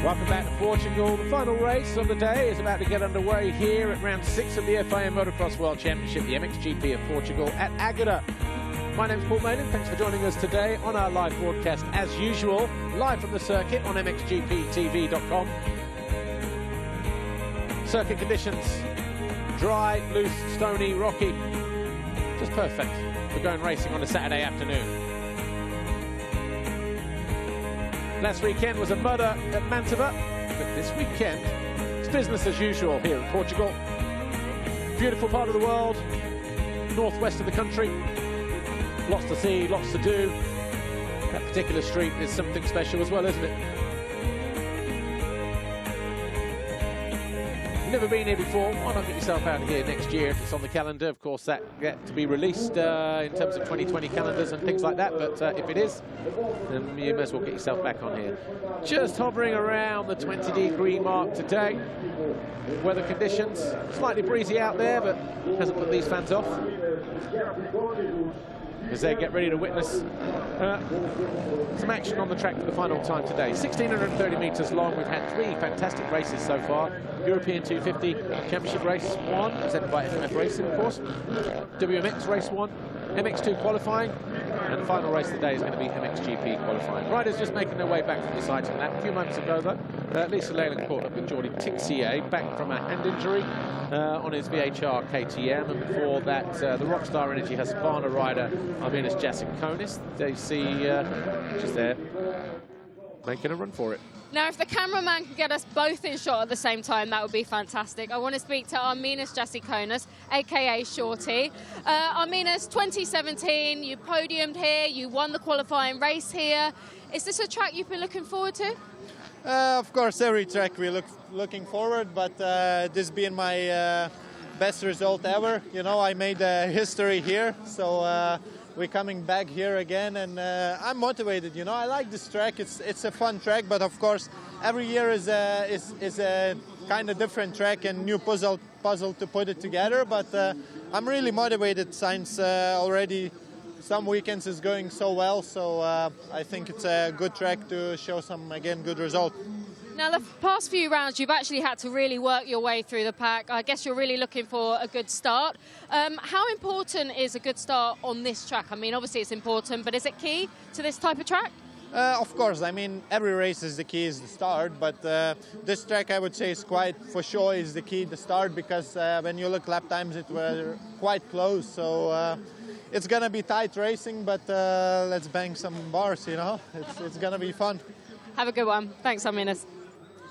Welcome back to Portugal. The final race of the day is about to get underway here at round 6 of the FIA Motocross World Championship, the MXGP of Portugal at Águeda. My name's Paul Malin. Thanks for joining us today on our live broadcast, as usual, live from the circuit on MXGPTV.com. Circuit conditions: dry, loose, stony, rocky. Just perfect for going racing on a Saturday afternoon. Last weekend was a mudder at Mantova, but this weekend it's business as usual here in Portugal. Beautiful part of the world, northwest of the country. Lots to see, lots to do. That particular street is something special as well, isn't it? Never been here before, why not get yourself out here next year if it's on the calendar? Of course, that get to be released in terms of 2020 calendars and things like that, but if it is, then you may as well get yourself back on here. Just hovering around the 20-degree mark today. Weather conditions, slightly breezy out there, but hasn't put these fans off, as they get ready to witness some action on the track for the final time today. 1,630 metres long. We've had 3 fantastic races so far. European 250 Championship Race 1, presented by FMF Racing, of course. WMX Race 1, MX2 Qualifying, and the final race of the day is going to be MXGP Qualifying. Riders just making their way back from the sighting lap. A few moments ago, though, Lisa Leyland caught up with Jordi Tixier, back from a hand injury on his VHR KTM, and before that, the Rockstar Energy Husqvarna rider, Arminas Jasikonis. They see just there, making a run for it. Now, if the cameraman can get us both in shot at the same time, that would be fantastic. I want to speak to Arminas Jasikonis, a.k.a. Shorty. Arminas, 2017, you podiumed here, you won the qualifying race here. Is this a track you've been looking forward to? Of course, every track we're looking forward, but this being my best result ever. You know, I made history here, so we're coming back here again, and I'm motivated. You know, I like this track. It's a fun track, but of course, every year is a kind of different track and new puzzle to put it together. But I'm really motivated since already some weekends is going so well. So I think it's a good track to show some good result. Now, the past few rounds, you've actually had to really work your way through the pack. I guess you're really looking for a good start. How important is a good start on this track? I mean, obviously it's important, but is it key to this type of track? Of course. I mean, every race is the key is the start, but this track I would say is quite, for sure, is the key the start, because when you look lap times, it were quite close. So it's going to be tight racing, but let's bang some bars, you know. It's going to be fun. Have a good one. Thanks, Arminas.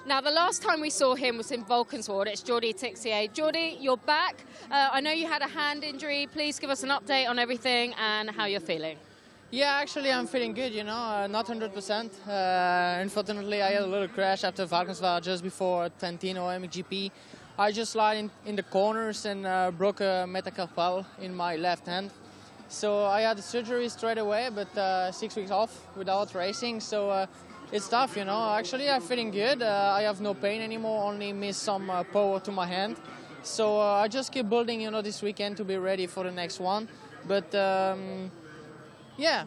Now, the last time we saw him was in Valkenswaard. It's Jordi Tixier. Jordi, you're back. I know you had a hand injury. Please give us an update on everything and how you're feeling. Yeah, actually, I'm feeling good, you know, not 100%. Unfortunately, I had a little crash after Valkenswaard just before Trentino MXGP. I just slid in the corners and broke a metacarpal in my left hand. So I had the surgery straight away, but 6 weeks off without racing. So it's tough, you know. Actually, I'm feeling good. I have no pain anymore, only miss some power to my hand. So I just keep building, you know, this weekend to be ready for the next one. But yeah,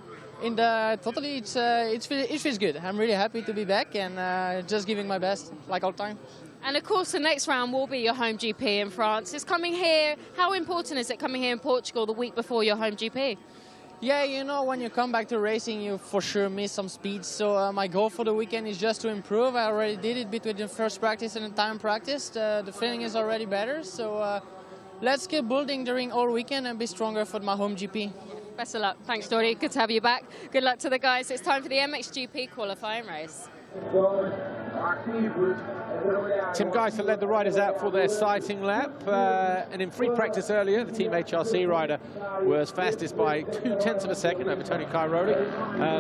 totally, it feels good. I'm really happy to be back and just giving my best, like all the time. And of course, the next round will be your home GP in France. It's coming here. How important is it coming here in Portugal the week before your home GP? Yeah, you know, when you come back to racing, you for sure miss some speed. So my goal for the weekend is just to improve. I already did it between the first practice and the time practice. The feeling is already better. So let's keep building during all weekend and be stronger for my home GP. Best of luck. Thanks, Jordi. Good to have you back. Good luck to the guys. It's time for the MXGP qualifying race. Tim Geiser led the riders out for their sighting lap, and in free practice earlier, the Team HRC rider was fastest by 0.2 of a second over Tony Cairoli,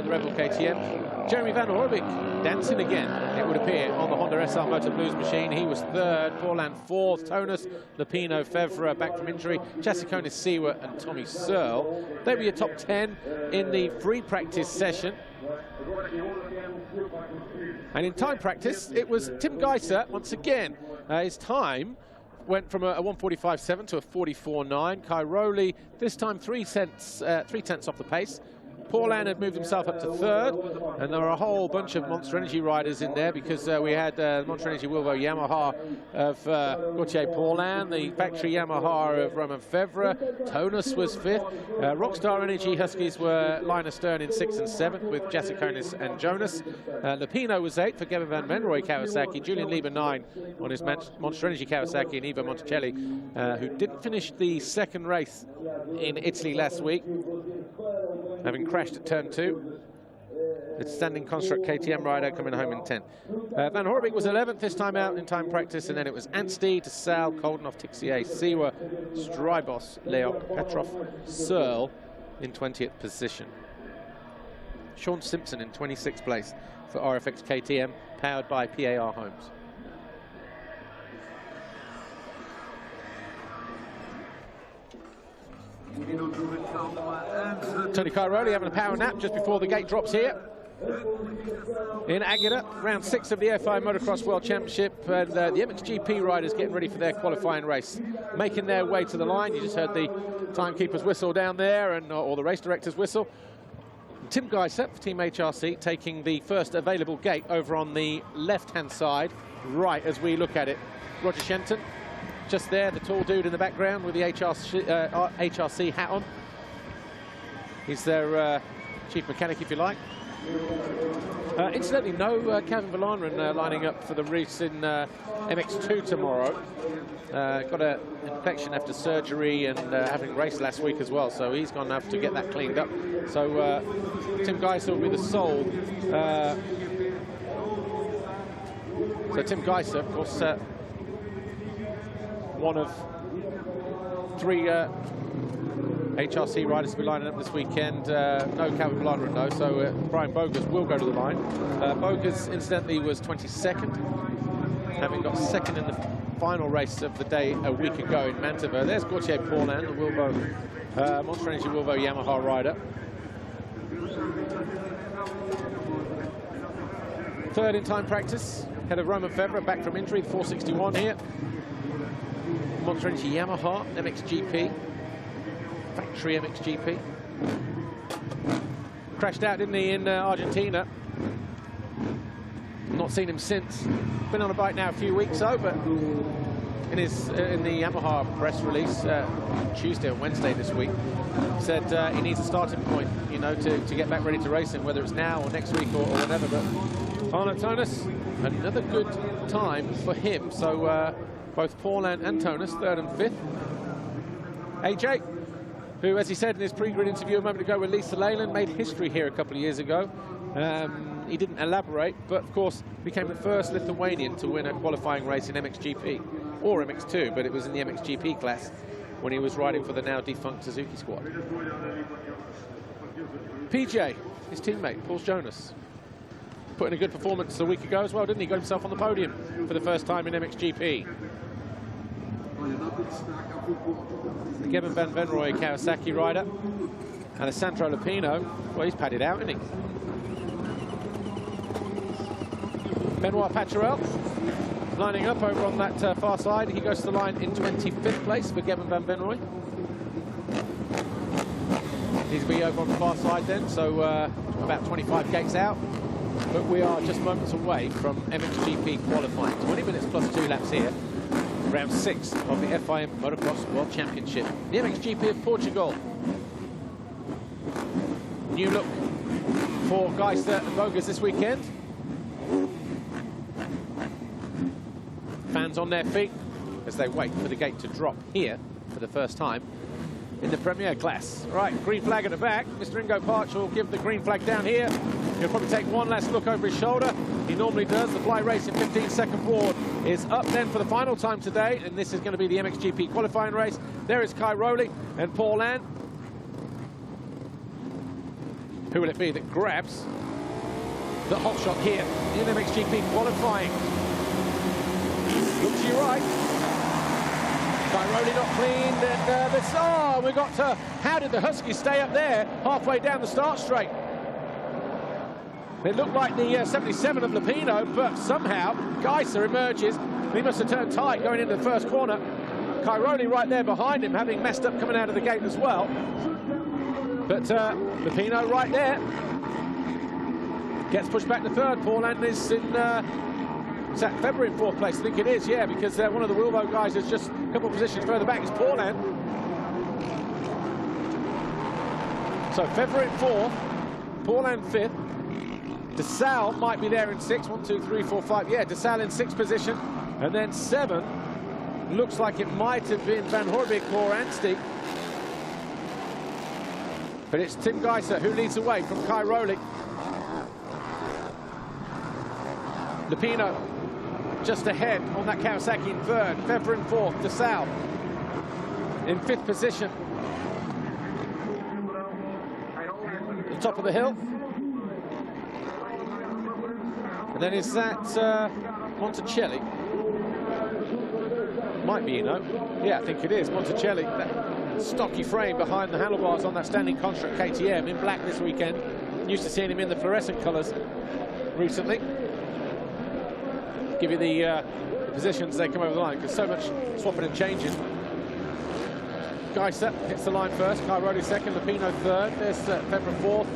the Rebel KTM. Jeremy Van Orbeek dancing again, it would appear, on the Honda SR Motor Blues machine. He was third, Paulin fourth, Tonus, Lupino, Fevre back from injury, Jasikonis, Siwa and Tommy Searle. They were your top 10 in the free practice session. And in time practice, it was Tim Geiser once again. His time went from a 1:45.7 to a 44.9. Cairoli this time 3 tenths off the pace. Paulin had moved himself up to third, and there are a whole bunch of Monster Energy riders in there because we had Monster Energy Wilvo Yamaha of Gauthier Paulin, the factory Yamaha of Romain Fevre, Tonus was fifth, Rockstar Energy Huskies were Linus Stern in 6th and 7th with Jassiconis and Jonas. Lupino was 8th for Kevin Van Venrooy Kawasaki, Julian Lieber 9 on his Monster Energy Kawasaki, and Ivo Monticelli, who didn't finish the second race in Italy last week, having crashed at turn 2. It's standing construct KTM rider coming home in 10th. Van Horbeke was 11th this time out in time practice, and then it was Anstey, Sal, Koldenhoff, Tixier, Siwa, Strybos, Leok, Petrov, Searle in 20th position. Sean Simpson in 26th place for RFX KTM, powered by PAR Homes. Tony Cairoli having a power nap just before the gate drops here in Agata, round 6 of the FI Motocross World Championship, and the MXGP riders getting ready for their qualifying race, making their way to the line. You just heard the timekeeper's whistle down there, and or the race director's whistle. And Tim Geisser for Team HRC taking the first available gate over on the left-hand side, right as we look at it. Roger Shenton just there, the tall dude in the background with the HRC hat on. He's their chief mechanic, if you like. Incidentally, no Kevin Vallanderen lining up for the race in MX2 tomorrow. Got an infection after surgery and having raced last week as well, so he's going to have to get that cleaned up. So Tim Geisser will be the sole. So Tim Geisser, of course, one of 3 HRC riders to be lining up this weekend. No Calvin Vallanderen, though, so Brian Bogus will go to the line. Bogus, incidentally, was 22nd, having got 2nd in the final race of the day a week ago in Mantovo. There's Gauthier Paulin, the Wilvo, Monster Energy Wilvo Yamaha rider. 3rd in time practice, head of Romain Fevre, back from injury, 461 here. Monster Energy Yamaha, MXGP. Factory MXGP. Crashed out, didn't he, in Argentina. Not seen him since. Been on a bike now a few weeks, though, but in the Yamaha press release Tuesday or Wednesday this week, said he needs a starting point, you know, to get back ready to racing, whether it's now or next week or whatever. But Arno Tonus, another good time for him. So both Paulin and Tonus, 3rd and 5th. AJ, who, as he said in his pre-grid interview a moment ago with Lisa Leyland, made history here a couple of years ago. He didn't elaborate, but of course became the first Lithuanian to win a qualifying race in MXGP, or MX2, but it was in the MXGP class when he was riding for the now defunct Suzuki squad. PJ, his teammate, Paul Jonas, put in a good performance a week ago as well, didn't he? Got himself on the podium for the first time in MXGP. The Kevin Van Venrooy Kawasaki rider, Alessandro Lupino, well, he's padded out, isn't he? Benoit Paturel lining up over on that far side. He goes to the line in 25th place for Kevin Van Venrooy. He's going to be over on the far side then, so about 25 gates out. But we are just moments away from MXGP qualifying. 20 minutes plus 2 laps here. Round 6 of the FIM Motocross World Championship. The MXGP of Portugal. New look for Geisser and Bogus this weekend. Fans on their feet as they wait for the gate to drop here for the first time in the Premier class. Right, green flag at the back. Mr. Ingo Parch will give the green flag down here. He'll probably take one last look over his shoulder. He normally does. The Fly Racing 15-second board is up then for the final time today, and this is going to be the MXGP qualifying race. There is Cairoli and Paulin. Who will it be that grabs the hot shot here in MXGP qualifying? Look to your right. Cairoli not cleaned and nervous. Oh, we got to... How did the Huskies stay up there halfway down the start straight? It looked like the 77 of Lupino, but somehow Geisser emerges. He must have turned tight going into the first corner. Cairoli right there behind him, having messed up coming out of the gate as well. But Lupino right there. Gets pushed back to third. Paulhan is in... is that Febvre in fourth place? I think it is, yeah, because one of the Wilbo guys is just a couple of positions further back. It's Paulhan. So Febvre in fourth. Paulhan fifth. DeSalle might be there in sixth. 1, 2, 3, 4, 5. Yeah, DeSalle in sixth position. And then seven. Looks like it might have been Van Horbik or Anstey. But it's Tim Geiser who leads away from Kai Rowley. Lupino just ahead on that Kawasaki in third. Febvre in fourth. DeSalle in fifth position. The top of the hill. And then is that Monticelli? Might be, you know. Yeah, I think it is. Monticelli, that stocky frame behind the handlebars on that standing construct KTM in black this weekend. Used to seeing him in the fluorescent colours recently. Give you the positions they come over the line, because so much swapping and changing. Geiser hits the line first, Kai Rowley second, Lupino third, there's Febvre fourth,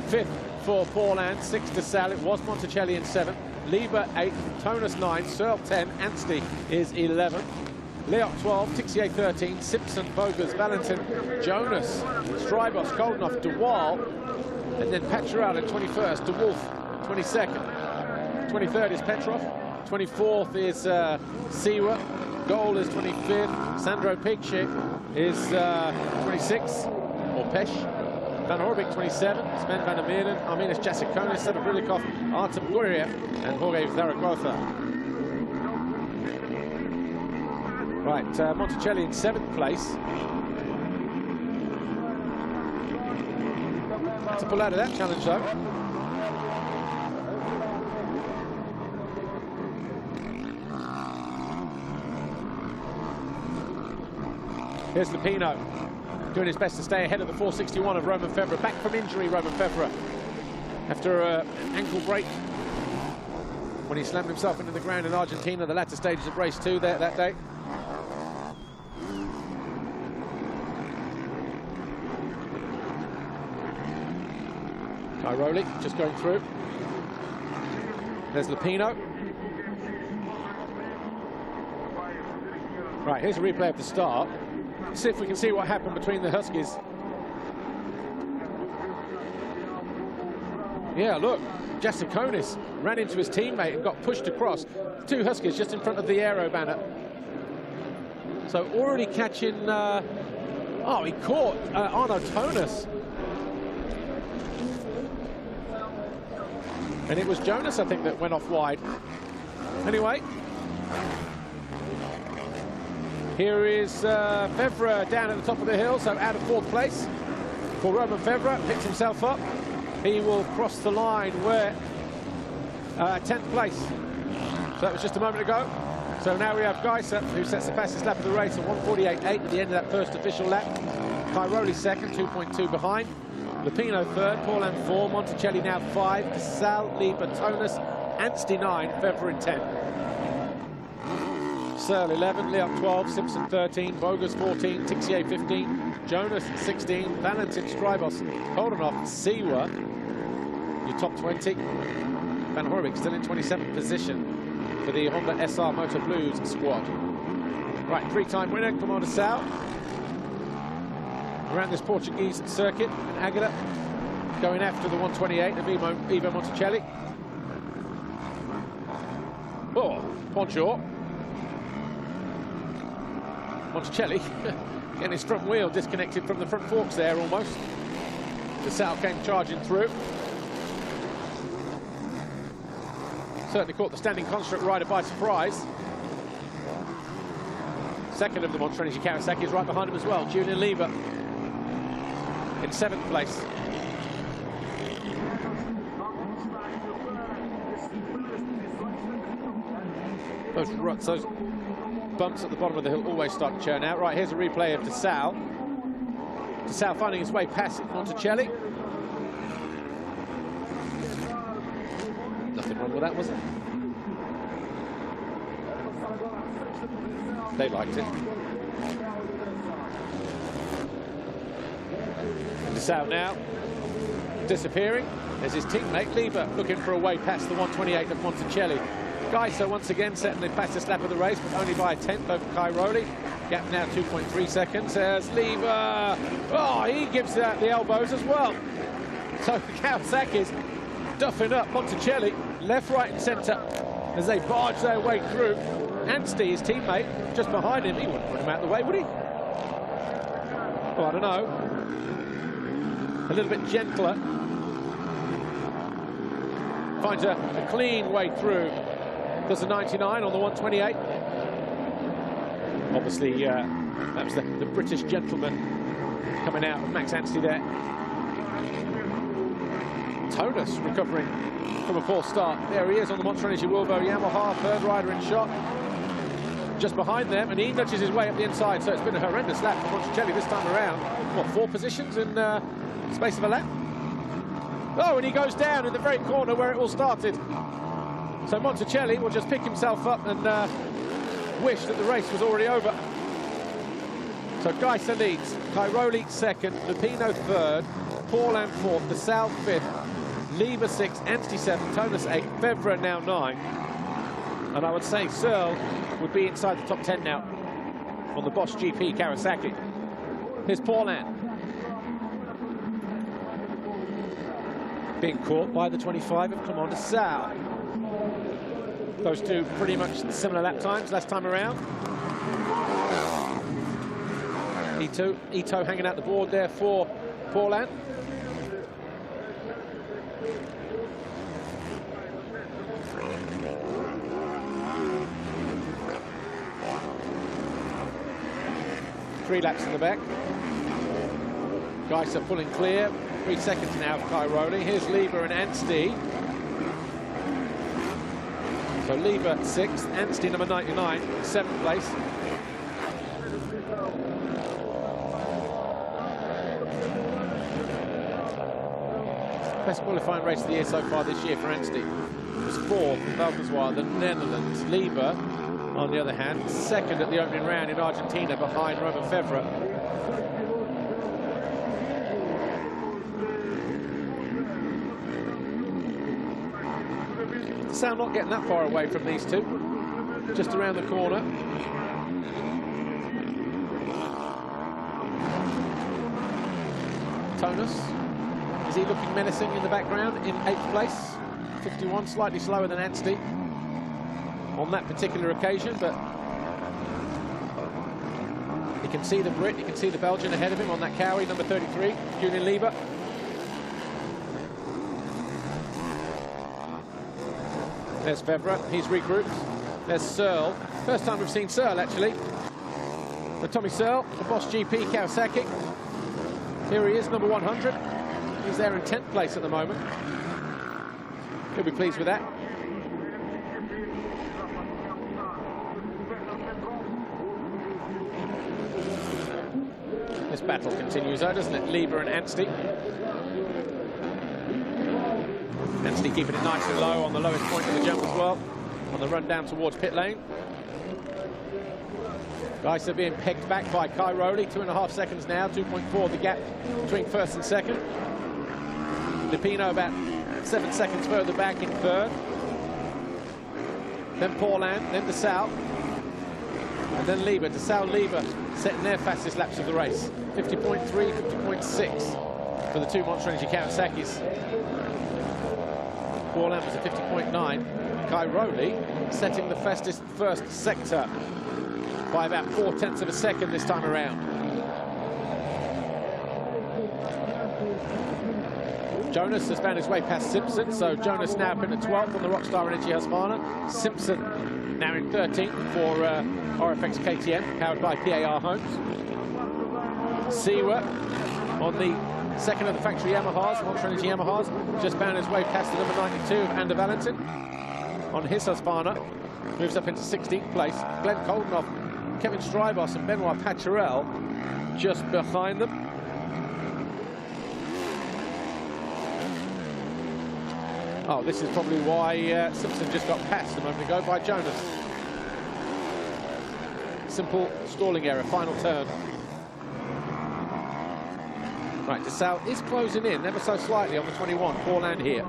fifth for Paulhan, sixth DeSalle, it was Monticelli in seventh, Lieber eighth, Tonus 9, Searle 10, Anstey is 11, Leoc 12, Tixier 13, Simpson, Bogus, Valentin, Jonas, Strybos, Koldenhoff, De Waal, and then Paturel in 21st, De Wolf 22nd, 23rd is Petrov, 24th is Siwa, Goal is 25th, Sandro Picci is 26th, or Pesh, Van Horbik 27, Sven van der Meerden, Arminas Jasikonis, Seba Brilikov, Artem Guriev, and Jorge Zaragoza. Right, Monticelli in 7th place. Had to pull out of that challenge though. Here's Lupino, doing his best to stay ahead of the 461 of Romain Febvre. Back from injury, Romain Febvre, after an ankle break when he slammed himself into the ground in Argentina, the latter stages of race 2 there that day. Kai Rowley just going through. There's Lupino. Right, here's a replay of the start. See if we can see what happened between the Huskies. Yeah, look, Jasikonis ran into his teammate and got pushed across. Two Huskies just in front of the aero banner. So already catching... oh, he caught Arno Tonus. And it was Jonas, I think, that went off wide. Anyway... Here is Febvre down at the top of the hill, so out of 4th place for Romain Febvre. Picks himself up. He will cross the line where 10th place. So that was just a moment ago. So now we have Geiser, who sets the fastest lap of the race at 1:48.8 at the end of that first official lap. Kai Rowley second, 2.2 behind. Lupino third, Paulhan 4, Monticelli now 5, DeSalle, Lieber, Tonus, Anstey 9, Febvre in 10. Searle 11, Leoc 12, Simpson 13, Bogus 14, Tixier 15, Jonas 16, Valentin, Strybos, Koldenhoff, Siwa, your top 20. Van Horbik still in 27th position for the Honda SR Motor Blues squad. Right, 3-time winner, Clément DeSalle. Around this Portuguese circuit in Águeda, going after the 128 of Ivo Monticelli. Oh, Ponchor. Monticelli getting his front wheel disconnected from the front forks there almost. DeSalle came charging through. Certainly caught the standing construct rider by surprise. Second of the Montrenesi Kawasaki is right behind him as well, Julian Lieber in 7th place. Those bumps at the bottom of the hill always start to churn out. Right, here's a replay of DeSalle. DeSalle finding his way past Monticelli. Nothing wrong with that, was it? They liked it. And South now, disappearing. There's his teammate, Lieber, looking for a way past the 128 of Monticelli. Geiser once again setting the fastest lap of the race, but only by a tenth over Cairoli. Gap now 2.3 seconds. There's Lieber. Oh, he gives out the elbows as well. So Kawasaki's duffing up Monticelli, left, right and centre as they barge their way through. Anstey, his teammate, just behind him. He wouldn't put him out of the way, would he? Well, I don't know. A little bit gentler. Finds a clean way through. Does the 99 on the 128. Obviously, that was the British gentleman coming out of Max Anstey there. Tonus recovering from a poor start. There he is on the Monster Energy Wilbo Yamaha, third rider in shot. Just behind them, and he nudges his way up the inside, so it's been a horrendous lap for Monticelli this time around. What, 4 positions in space of a lap? Oh, and he goes down in the very corner where it all started. So Monticelli will just pick himself up and wish that the race was already over. So Geiser leads, Cairoli second, Lupino third, Paulin fourth, DeSalle fifth, Lieber sixth, Anstey seventh, Tonus eighth, Febvre now 9. And I would say Searle would be inside the top 10 now on the Bosch GP Kawasaki. Here's Paulin. Being caught by the 25 of Clement DeSalle. Those two pretty much similar lap times last time around. Ito hanging out the board there for Paulin. Three laps in the back. Geiser pulling clear. 3 seconds now for Cairoli. Here's Lieber and Anstey. So Lieber 6th, Anstey number 99, 7th place. Best qualifying race of the year so far this year for Anstey. It was 4th in Valkenzois, the Netherlands. Lieber, on the other hand, 2nd at the opening round in Argentina behind Romain Febvre. Sound not getting that far away from these two. Just around the corner. Tonus. Is he looking menacing in the background in 8th place? 51, slightly slower than Anstey on that particular occasion, but you can see the Brit, you can see the Belgian ahead of him on that Cowie, number 33, Julian Lieber. There's Febvre, he's regrouped. There's Searle. First time we've seen Searle, actually. So Tommy Searle, the Bosch GP Kawasaki. Here he is, number 100. He's there in 10th place at the moment. He'll be pleased with that. This battle continues, though, doesn't it? Lieber and Anstey. Anstey keeping it nice and low on the lowest point of the jump as well, on the run down towards pit lane. Geiser being pegged back by Cairoli, 2.5 seconds now, 2.4 the gap between first and second. Lupino about 7 seconds further back in third. Then Paulin, then DeSalle, and then Lieber. DeSalle, Lieber setting their fastest laps of the race. 50.3, 50.6 for the two Monster Energy Kawasaki's. Paulin was a 50.9. Cairoli setting the fastest first sector by about 0.4 of a second this time around. Jonas has found his way past Simpson, so Jonas now up in the 12th on the Rockstar Energy Husqvarna. Simpson now in 13th for RFX KTM, powered by PAR Homes. Siwa on the second of the factory Yamahas, Monster Energy Yamahas, just found his way past the number 92 of Ander Valentin on his Husqvarna. Moves up into 16th place. Glenn Koldenhoff, Kevin Strybos and Benoit Paturel just behind them. Oh, this is probably why Simpson just got passed a moment ago by Jonas. Simple stalling error, final turn. Right, DeSalle is closing in ever so slightly on the 21. Paul here.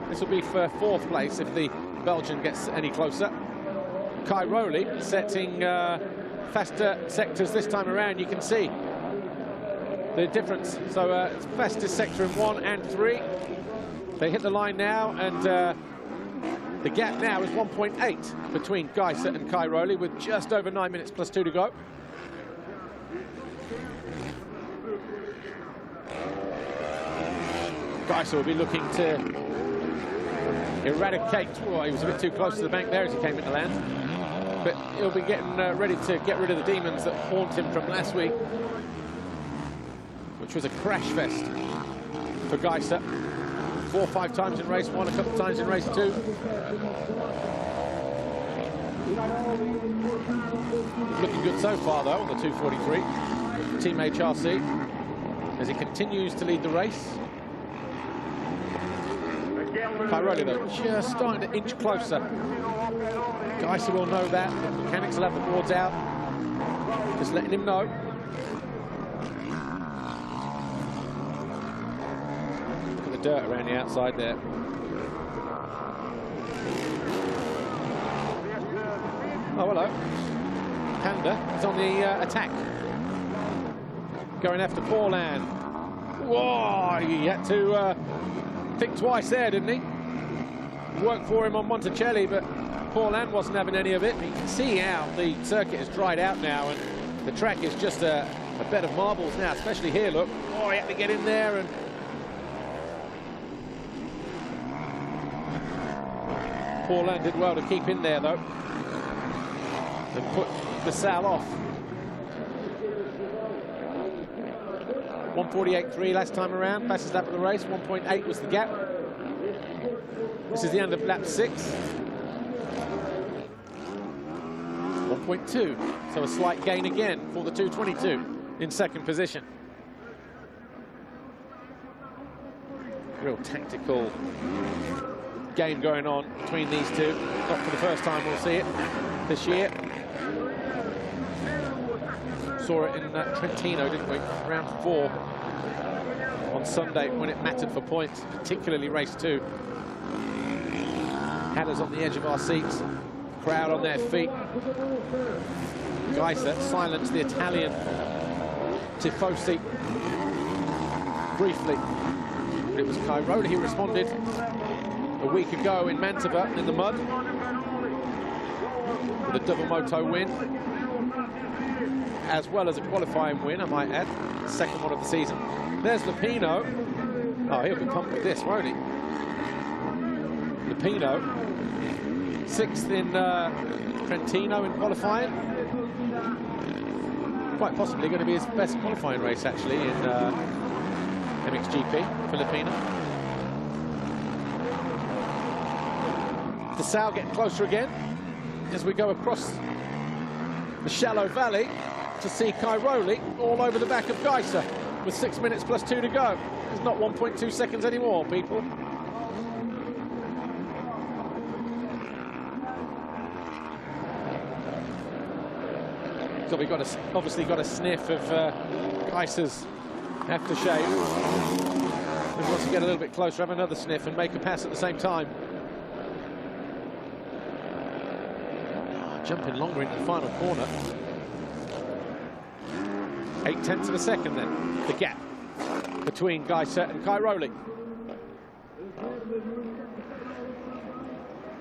This will be for 4th place if the Belgian gets any closer. Kai Rowley setting faster sectors this time around. You can see the difference. So it's fastest sector in 1 and 3. They hit the line now, and the gap now is 1.8 between Geiser and Kai Rowley, with just over 9 minutes plus 2 to go. Geiser will be looking to eradicate. Well, he was a bit too close to the bank there as he came into land. But he'll be getting ready to get rid of the demons that haunt him from last week, which was a crash fest for Geiser. 4 or 5 times in race 1, a couple of times in race 2. Looking good so far, though, on the 243. Team HRC, as he continues to lead the race. Kai Rowley, though, just starting to inch closer. Geiser will know that. The mechanics will have the boards out. Just letting him know. Look at the dirt around the outside there. Oh, hello. Panda is on the attack. Going after Paul-Ann. Whoa, he had to think twice there, didn't he? Worked for him on Monticelli, but Paul-Ann wasn't having any of it. You can see how the circuit has dried out now, and the track is just a bed of marbles now, especially here, look. Oh, he had to get in there, and Paul-Ann did well to keep in there, though, and put DeSalle off. 1:48.3 last time around, fastest lap of the race. 1.8 was the gap. This is the end of lap 6. 1.2, so a slight gain again for the 222 in 2nd position. Real tactical game going on between these two. Not for the first time we'll see it this year. Saw it in Trentino, didn't we? Round 4 on Sunday when it mattered for points, particularly race 2. Had us on the edge of our seats, crowd on their feet. Geiser silenced the Italian Tifosi briefly. It was Kai Rowley who responded a week ago in Mantova in the mud with a double moto win, as well as a qualifying win, I might add, 2nd one of the season. There's Lupino. Oh, he'll be pumped with this, won't he? Lupino, 6th in Trentino in qualifying. Quite possibly going to be his best qualifying race, actually, in MXGP for Lupino. DeSalle getting closer again as we go across the shallow valley to see Kai Rowley all over the back of Geiser with 6 minutes plus 2 to go. It's not 1.2 seconds anymore, people. So we've got obviously got a sniff of Geiser's aftershave. We want to get a little bit closer, have another sniff and make a pass at the same time. Jumping longer into the final corner. 0.8 of a second then, the gap between Geiser and Kai Rowley.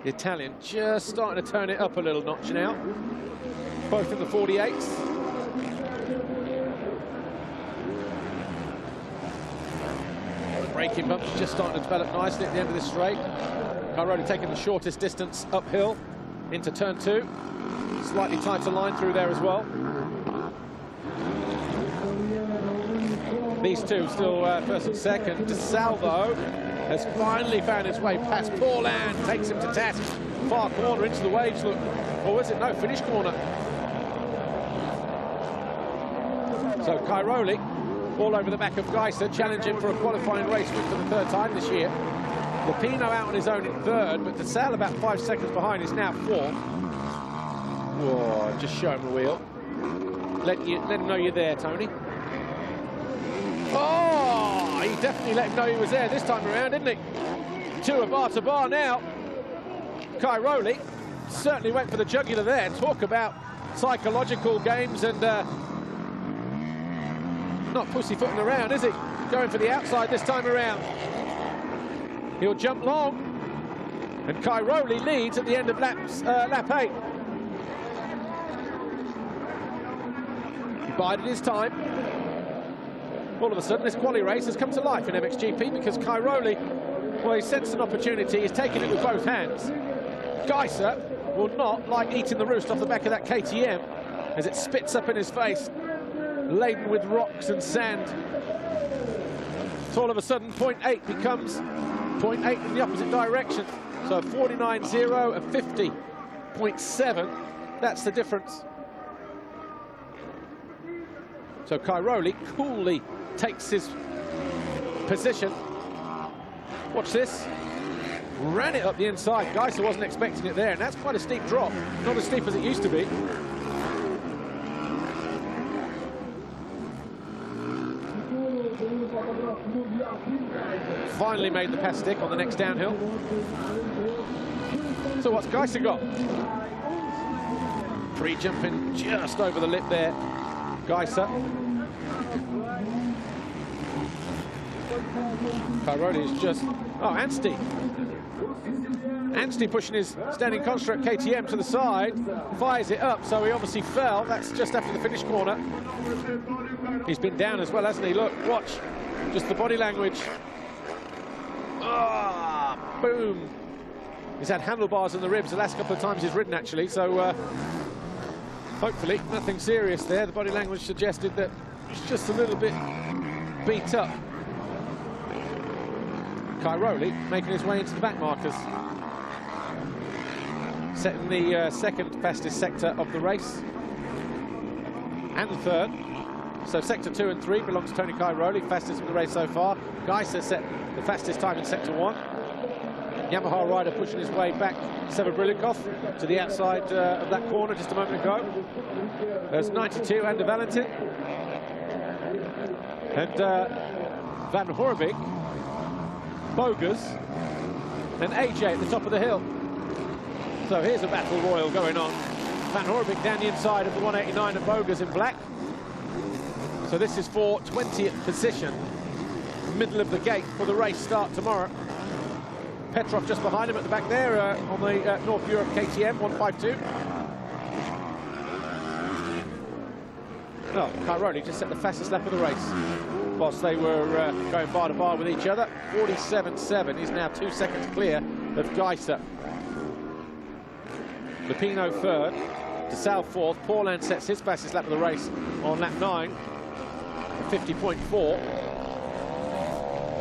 The Italian just starting to turn it up a little notch now. Both in the 48s. The braking bumps just starting to develop nicely at the end of this straight. Kai Rowley taking the shortest distance uphill into turn 2. Slightly tighter line through there as well. These two still 1st and 2nd. DeSalle, though, has finally found his way past Paul-Ann. Takes him to task. Far corner into the waves, look. Or is it? No, finish corner. So Kai Rowley all over the back of Geiser, challenging for a qualifying race win for the 3rd time this year. Lupino out on his own in 3rd, but DeSalle about 5 seconds behind is now 4th. Whoa, just show him the wheel. Let him know you're there, Tony. Oh, he definitely let him know he was there this time around, didn't he? 2 are bar to bar now. Cairoli certainly went for the jugular there. Talk about psychological games and not pussyfooting around, is he? Going for the outside this time around. He'll jump long, and Cairoli leads at the end of lap 8. He bided his time. All of a sudden, this quali race has come to life in MXGP because Cairoli, well, he sensed an opportunity. He's taken it with both hands. Geiser will not like eating the roost off the back of that KTM as it spits up in his face, laden with rocks and sand. So all of a sudden, 0.8 becomes 0.8 in the opposite direction. So 49.0 and 50.7, that's the difference. So Cairoli coolly takes his position. Watch this. Ran it up the inside. Geiser wasn't expecting it there, and that's quite a steep drop. Not as steep as it used to be. Finally made the pass stick on the next downhill. So what's Geiser got? Pre-jumping just over the lip there. Geiser. Cairoli is just... Oh, Anstey. Anstey pushing his standing construct KTM to the side, fires it up, so he obviously fell. That's just after the finish corner. He's been down as well, hasn't he? Look, watch. Just the body language. Ah, boom. He's had handlebars in the ribs the last couple of times he's ridden, actually, so hopefully nothing serious there. The body language suggested that it's just a little bit beat up. Cairoli making his way into the back markers. Setting the second fastest sector of the race. And the third. So sector 2 and 3 belongs to Tony Cairoli, fastest of the race so far. Geiser set the fastest time in sector 1. Yamaha rider pushing his way back, Severbrilikov, to the outside of that corner just a moment ago. There's 92, Ander Valentin. And Van Horebig, Bogus, and AJ at the top of the hill. So here's a battle royal going on. Van Horebig down the inside of the 189 of Bogus in black. So this is for 20th position, middle of the gate for the race start tomorrow. Petrov just behind him at the back there on the North Europe KTM 152. Oh, Cairoli just set the fastest lap of the race whilst they were going bar to bar with each other. 47.7. He's now 2 seconds clear of Geiser. Lupino third, DeSalle fourth. Paulin sets his fastest lap of the race on lap 9, 50.4.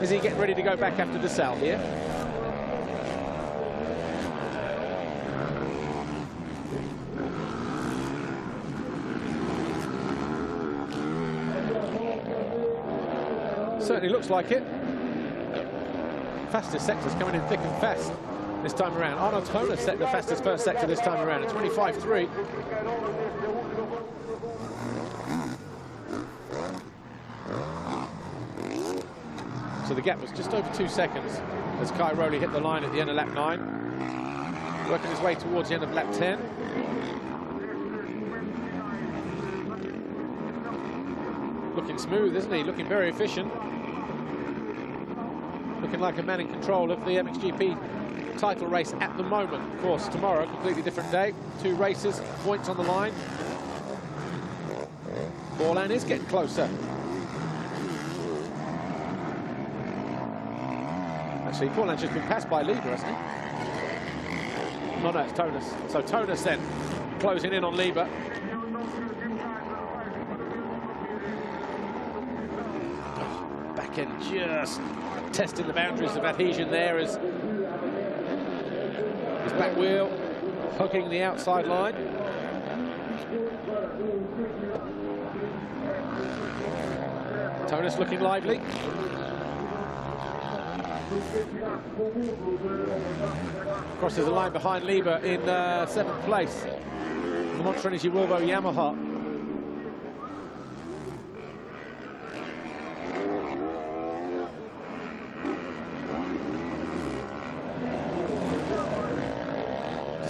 Is he getting ready to go back after DeSalle here? Certainly looks like it. Fastest sector's coming in thick and fast this time around. Arno Toner set the fastest first sector this time around at 25.3. So the gap was just over 2 seconds as Cairoli hit the line at the end of lap 9. Working his way towards the end of lap 10. Looking smooth, isn't he? Looking very efficient. Looking like a man in control of the MXGP title race at the moment. Of course, tomorrow, completely different day. 2 races, points on the line. Paulin is getting closer. Actually, Paulin's just been passed by Lieber, hasn't he? No, it's Tonus. So Tonus then closing in on Lieber. Back end just testing the boundaries of adhesion there as his back wheel hugging the outside line. Tonus looking lively. Crosses the line behind Lieber in 7th place. The Monster Energy Wilbo Yamaha.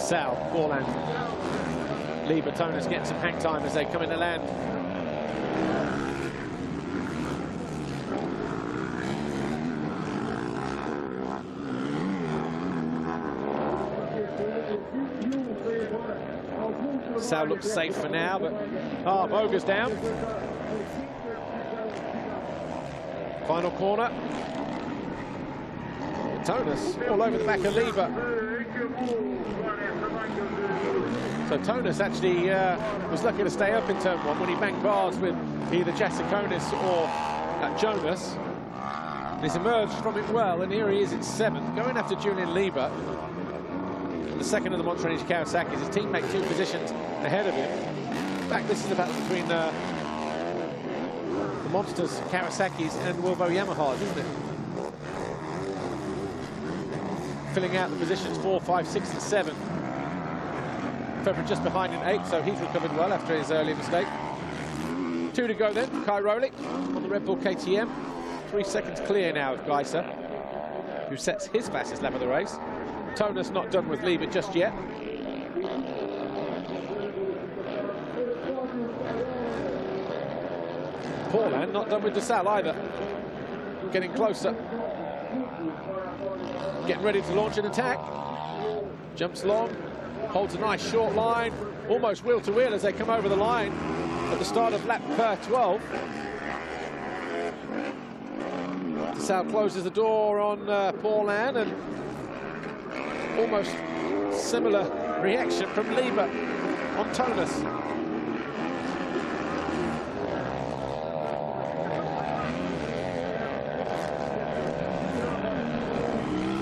Sal, Borland, Lieber, Tonus getting some hang time as they come into land. Sal looks safe for now, but Boger's down. Final corner. Tonus all over the back of Lieber. So Tonus actually was lucky to stay up in turn one when he banked bars with either Jasikonis or Jonas. He's emerged from it well, and here he is in 7th, going after Julian Lieber. The second of the Monster Kawasaki's. His teammate 2 positions ahead of him. In fact, this is about between the Monsters, Kawasaki's, and Wilvo Yamaha's, isn't it? Filling out the positions 4, 5, 6, and 7. February just behind in 8th, so he's recovered well after his early mistake. 2 to go then. Kai Rowley on the Red Bull KTM. 3 seconds clear now of Geiser, who sets his fastest lap of the race. Tonus not done with Lieber just yet. Borland not done with DeSalle either. Getting closer. Getting ready to launch an attack. Jumps long. Holds a nice short line. Almost wheel to wheel as they come over the line at the start of lap 12. DeSalle closes the door on Borland, and almost similar reaction from Lieber on Tonus.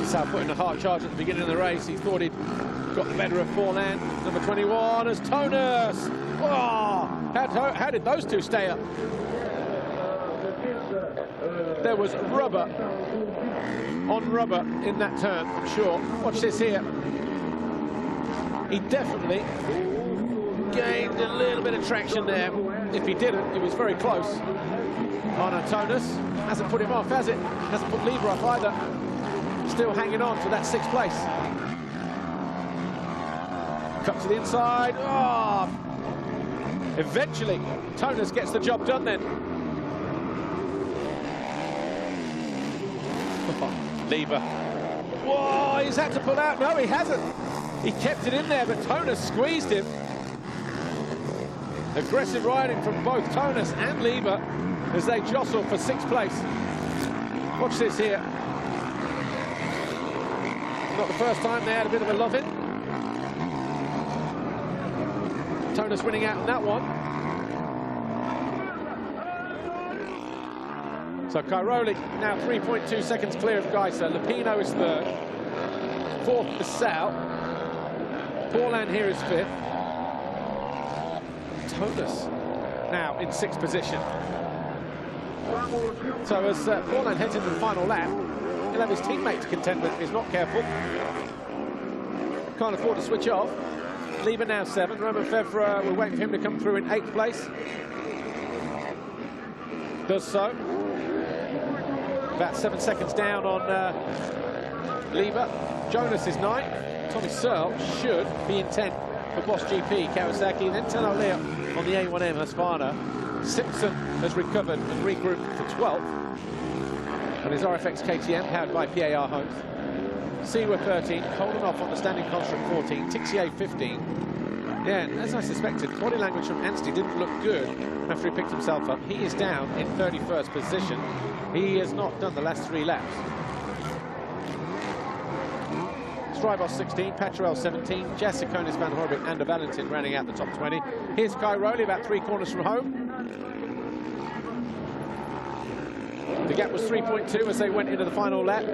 DeSalle put in a hard charge at the beginning of the race. He thought he'd got the better of Borland. Number 21 is Tonus. Oh, how did those two stay up? There was rubber on rubber in that turn, I'm sure. Watch this here. He definitely gained a little bit of traction there. If he didn't, it was very close. Tonus hasn't put him off, has it? Hasn't put Lieber off either. Still hanging on to that 6th place. Cut to the inside. Oh! Eventually, Tonus gets the job done then. Lieber. Whoa, he's had to pull out. No, he hasn't. He kept it in there, but Tonus squeezed him. Aggressive riding from both Tonus and Lieber as they jostle for 6th place. Watch this here. Not the first time they had a bit of a love-in. Tonus winning out in that one. So Cairoli now 3.2 seconds clear of Geiser. Lupino is 3rd. 4th is Sal. Borland here is 5th. Tonus now in 6th position. So as Borland heads into the final lap, he'll have his teammate to contend with if he's not careful. Can't afford to switch off. Lieber now 7th. Romain Febvre, we're waiting for him to come through in 8th place. Does so. About 7 seconds down on Lieber. Jonas is 9th. Tommy Searle should be in 10th for Boss GP Kawasaki. Then Tenno Leo on the A1M Husqvarna. Simpson has recovered and regrouped for 12th. And his RFX KTM powered by PAR Homes. Seawer 13, holding off on the standing construct 14, Tixier 15. Yeah, and as I suspected, body language from Anstey didn't look good after he picked himself up. He is down in 31st position. He has not done the last 3 laps. Strybos 16, Patrell 17, Jasikonis, Van Horbik and De Valentin rounding out the top 20. Here's Cairoli about 3 corners from home. The gap was 3.2 as they went into the final lap.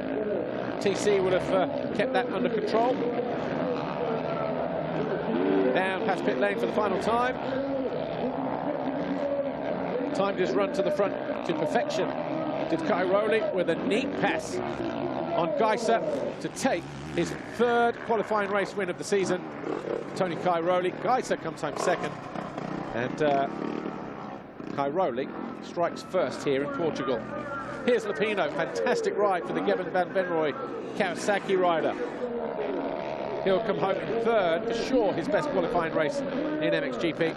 TC would have kept that under control. Down past pit lane for the final time. Timed his run to the front to perfection. Did Cairoli with a neat pass on Geiser to take his 3rd qualifying race win of the season. Tony Cairoli. Geiser comes home 2nd. And Cairoli strikes 1st here in Portugal. Here's Lupino, fantastic ride for the Gavin Van Venrooy Kawasaki rider. he'll come home in third, for sure his best qualifying race in MXGP.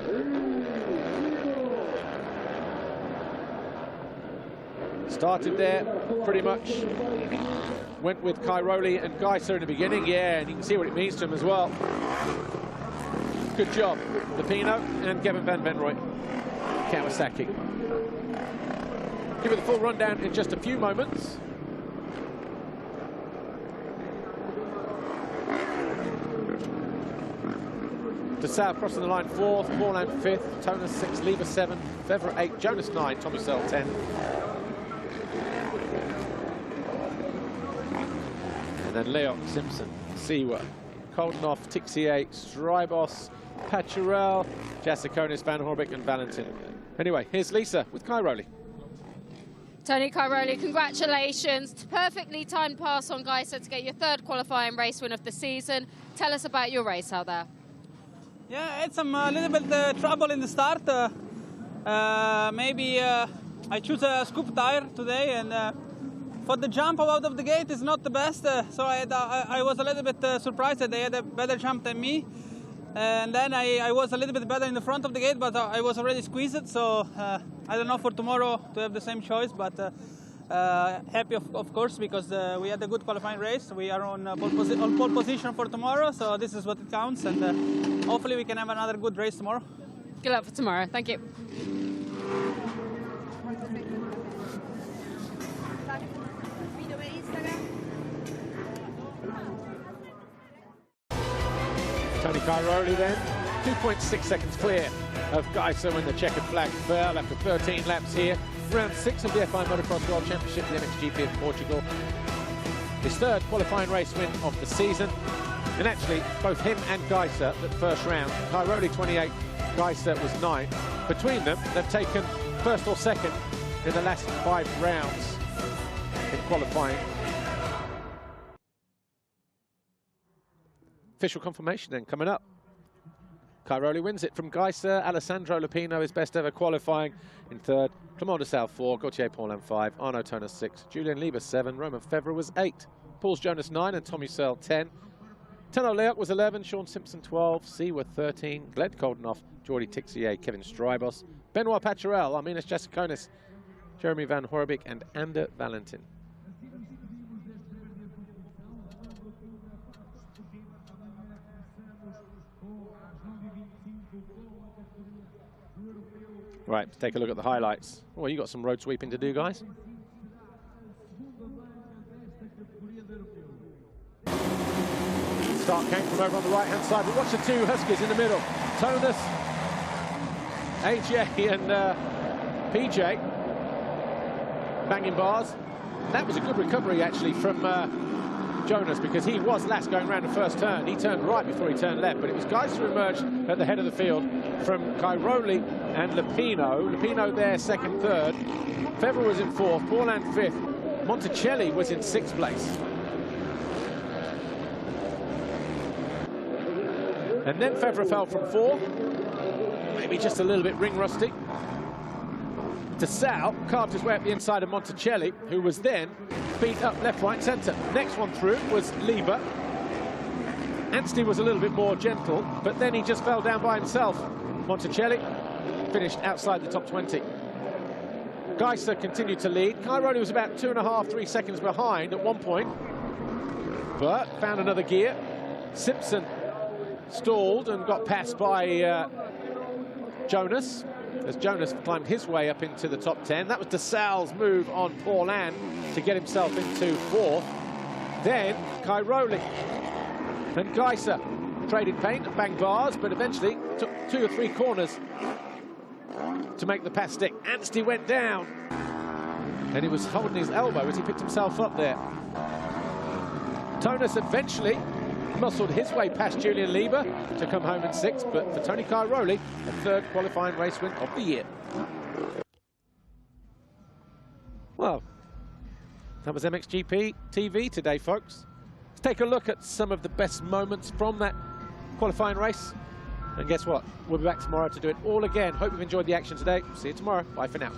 Started there, pretty much. Went with Cairoli and Geiser in the beginning, yeah, and you can see what it means to him as well. Good job, Lupino and Kevin van Venrooy. Kawasaki. Give you the full rundown in just a few moments. De Sal crossing the line 4th, Paulin 5th, Toner 6, Lever 7, Fevre 8, Jonas 9, Tommy Searle 10. And then Leok, Simpson, Siwa, Koldenhoff, Tixier, Strybos, Pacharel, Jasikonis, Van Horbik and Valentin. Anyway, here's Lisa with Cairoli. Tony Cairoli, congratulations. Perfectly timed pass on Geiser to get your third qualifying race win of the season. Tell us about your race out there. Yeah, I had some little bit trouble in the start. Maybe I choose a scoop tire today, and for the jump out of the gate is not the best. So I was a little bit surprised that they had a better jump than me. And then I was a little bit better in the front of the gate, but I was already squeezed. So I don't know for tomorrow to have the same choice, but happy of course, because we had a good qualifying race. We are on pole position for tomorrow, so this is what it counts, and hopefully we can have another good race tomorrow. Good luck for tomorrow. Thank you. Tony Cairoli then, 2.6 seconds clear of Geiser when the checkered flag fell after 13 laps here. Round 6 of the FI Motocross World Championship, the MXGP of Portugal. His third qualifying race win of the season. And actually, both him and Geiser, that first round, Cairoli 28, Geiser was 9th. Between them, they've taken first or second in the last 5 rounds in qualifying. Official confirmation then coming up. Cairoli wins it from Geiser. Alessandro Lupino, his best ever qualifying in third. Clement de Sal 4, Gauthier Paulin 5, Arnaud Toner 6, Julien Lieber 7, Roman Fevre was 8, Paul Jonas 9 and Tommy Searle 10. Tenno Leok was 11, Sean Simpson 12, Siwa 13, Gled Koldenhoff, Jordi Tixier, Kevin Strybos, Benoit Pacharel, Arminas Jasikonis, Jeremy Van Horbik and Ander Valentin. Right, let's take a look at the highlights. Well, you got some road sweeping to do, guys. Start came from over on the right-hand side, but watch the two Huskies in the middle. Tonus, AJ and PJ banging bars. That was a good recovery, actually, from Jonas, because he was last going around the first turn. He turned right before he turned left, but it was Geiser who emerged at the head of the field from Cairoli and Lupino. Lupino there, second, third. Fevre was in 4th, Paulin 5th. Monticelli was in 6th place. And then Fevre fell from 4th. Maybe just a little bit ring rusty. De Sal carved his way up the inside of Monticelli, who was then beat up left, right, centre. Next one through was Lieber. Anstey was a little bit more gentle, but then he just fell down by himself. Monticelli finished outside the top 20. Geiser continued to lead. Cairoli was about 2.5, 3 seconds behind at one point, but found another gear. Simpson stalled and got passed by Jonas, as Jonas climbed his way up into the top 10. That was De Sal's move on Paulin to get himself into 4th. Then Cairoli and Geiser traded paint and banged bars, but eventually took 2 or 3 corners to make the pass stick. Anstey went down, and he was holding his elbow as he picked himself up there. Tonus eventually muscled his way past Julien Lieber to come home in 6th, but for Tony Cairoli, a third qualifying race win of the year. Well, that was MXGP TV today, folks. Let's take a look at some of the best moments from that qualifying race. And guess what? We'll be back tomorrow to do it all again. Hope you've enjoyed the action today. See you tomorrow. Bye for now.